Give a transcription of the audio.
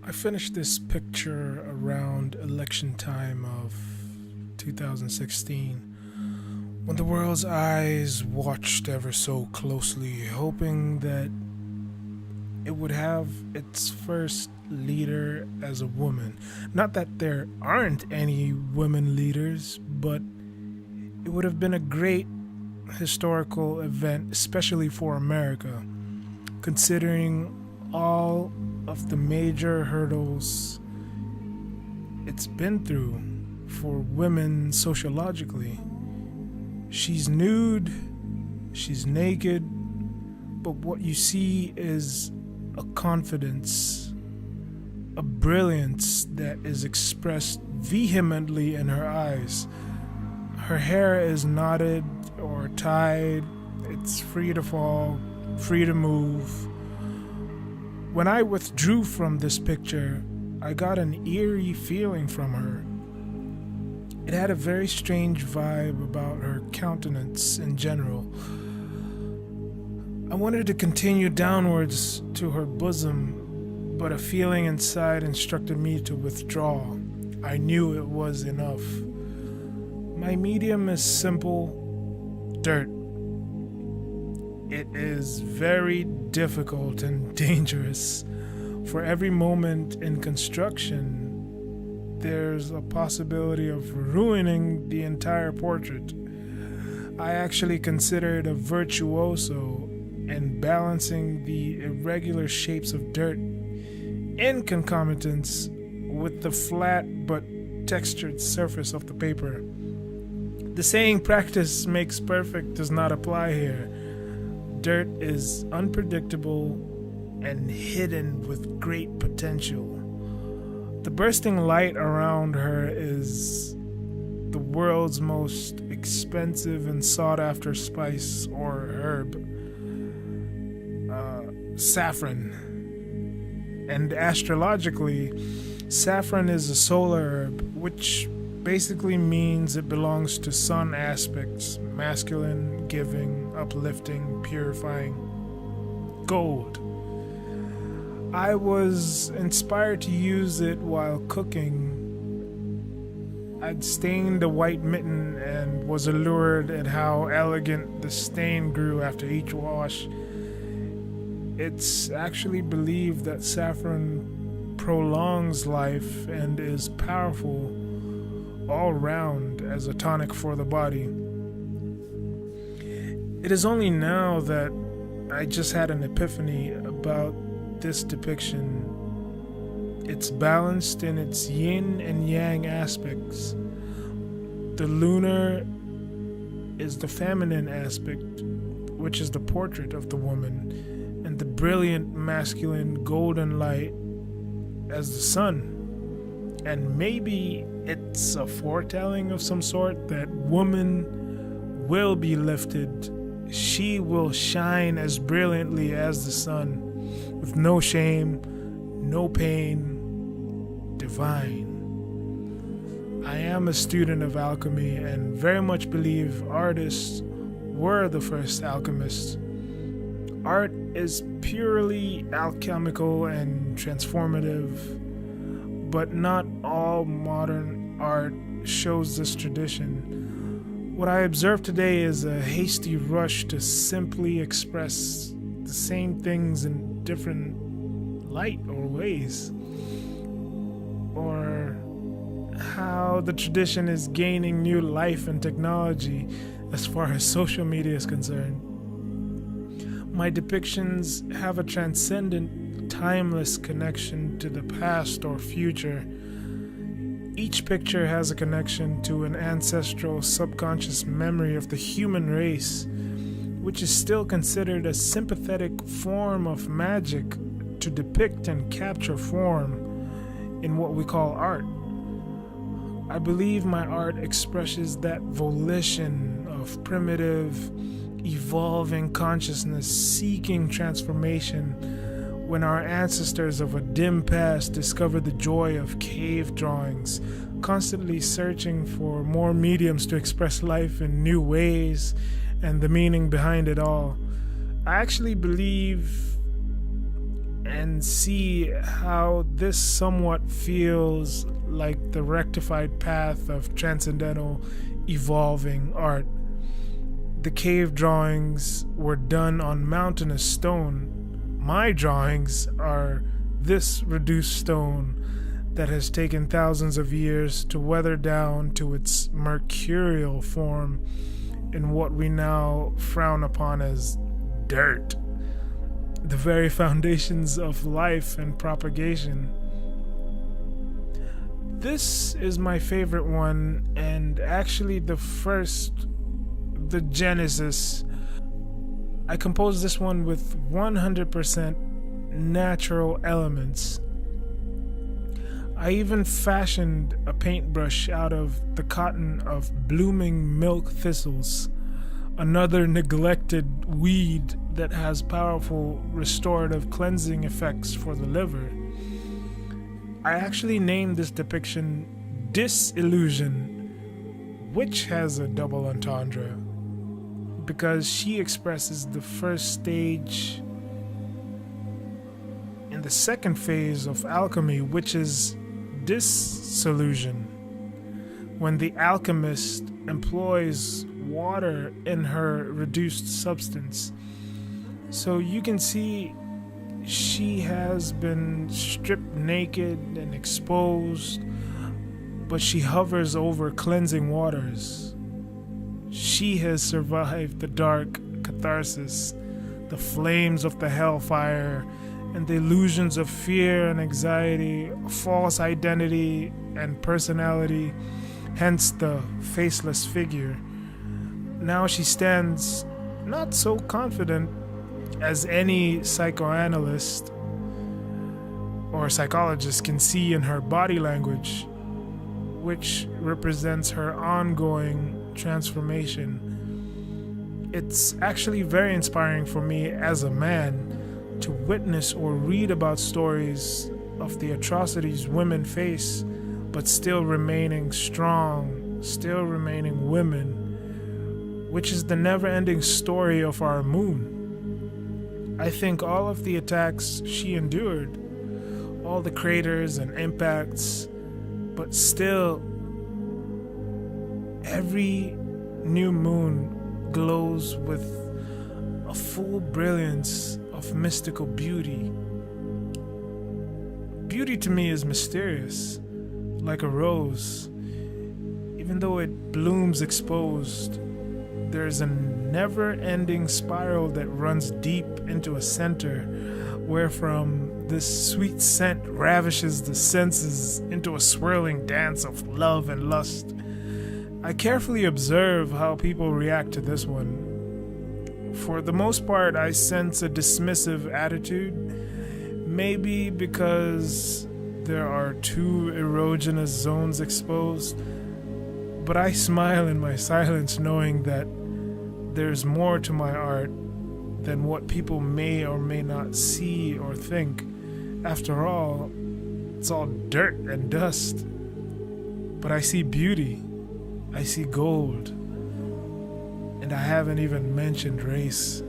I finished this picture around election time of 2016 when the world's eyes watched ever so closely, hoping that it would have its first leader as a woman. Not that there aren't any women leaders, but it would have been a great historical event, especially for America, considering all of the major hurdles it's been through for women sociologically. She's nude, she's naked, but what you see is a confidence, a brilliance that is expressed vehemently in her eyes. Her hair is knotted or tied, it's free to fall, free to move. When I withdrew from this picture, I got an eerie feeling from her. It had a very strange vibe about her countenance in general. I wanted to continue downwards to her bosom, but a feeling inside instructed me to withdraw. I knew it was enough. My medium is simple: dirt. It is very difficult and dangerous. For every moment in construction, there's a possibility of ruining the entire portrait. I actually consider it a virtuoso in balancing the irregular shapes of dirt in concomitance with the flat but textured surface of the paper. The saying "practice makes perfect" does not apply here. Dirt is unpredictable and hidden with great potential. The bursting light around her is the world's most expensive and sought after spice or herb, saffron. And astrologically, saffron is a solar herb, which basically means it belongs to sun aspects: masculine, giving, uplifting, purifying, gold. I was inspired to use it while cooking. I'd stained a white mitten and was allured at how elegant the stain grew after each wash. It's actually believed that saffron prolongs life and is powerful all round as a tonic for the body. It is only now that I just had an epiphany about this depiction. It's balanced in its yin and yang aspects. The lunar is the feminine aspect, which is the portrait of the woman, and the brilliant masculine golden light as the sun. And maybe it's a foretelling of some sort that woman will be lifted. She will shine as brilliantly as the sun, with no shame, no pain, divine. I am a student of alchemy and very much believe artists were the first alchemists. Art is purely alchemical and transformative, but not all modern art shows this tradition. What I observe today is a hasty rush to simply express the same things in different light or ways, or how the tradition is gaining new life and technology as far as social media is concerned. My depictions have a transcendent, timeless connection to the past or future. Each picture has a connection to an ancestral subconscious memory of the human race, which is still considered a sympathetic form of magic to depict and capture form in what we call art. I believe my art expresses that volition of primitive, evolving consciousness seeking transformation when our ancestors of a dim past discovered the joy of cave drawings, constantly searching for more mediums to express life in new ways and the meaning behind it all. I actually believe and see how this somewhat feels like the rectified path of transcendental evolving art. The cave drawings were done on mountainous stone. My drawings are this reduced stone that has taken thousands of years to weather down to its mercurial form in what we now frown upon as dirt, the very foundations of life and propagation. This is my favorite one, and actually the Genesis. I composed this one with 100% natural elements. I even fashioned a paintbrush out of the cotton of blooming milk thistles, another neglected weed that has powerful restorative cleansing effects for the liver. I actually named this depiction Disillusion, which has a double entendre, because she expresses the first stage in the second phase of alchemy, which is dissolution, when the alchemist employs water in her reduced substance. So you can see she has been stripped naked and exposed, but she hovers over cleansing waters. She has survived the dark catharsis, the flames of the hellfire, and the illusions of fear and anxiety, false identity and personality, hence the faceless figure. Now she stands not so confident as any psychoanalyst or psychologist can see in her body language, which represents her ongoing transformation. It's actually very inspiring for me as a man to witness or read about stories of the atrocities women face, but still remaining strong, still remaining women, which is the never-ending story of our moon. I think all of the attacks she endured, all the craters and impacts, but still, every new moon glows with a full brilliance of mystical beauty. Beauty to me is mysterious, like a rose. Even though it blooms exposed, there's a never-ending spiral that runs deep into a center, wherefrom this sweet scent ravishes the senses into a swirling dance of love and lust. I carefully observe how people react to this one. For the most part, I sense a dismissive attitude, maybe because there are two erogenous zones exposed, but I smile in my silence knowing that there's more to my art than what people may or may not see or think. After all, it's all dirt and dust. But I see beauty, I see gold, and I haven't even mentioned race.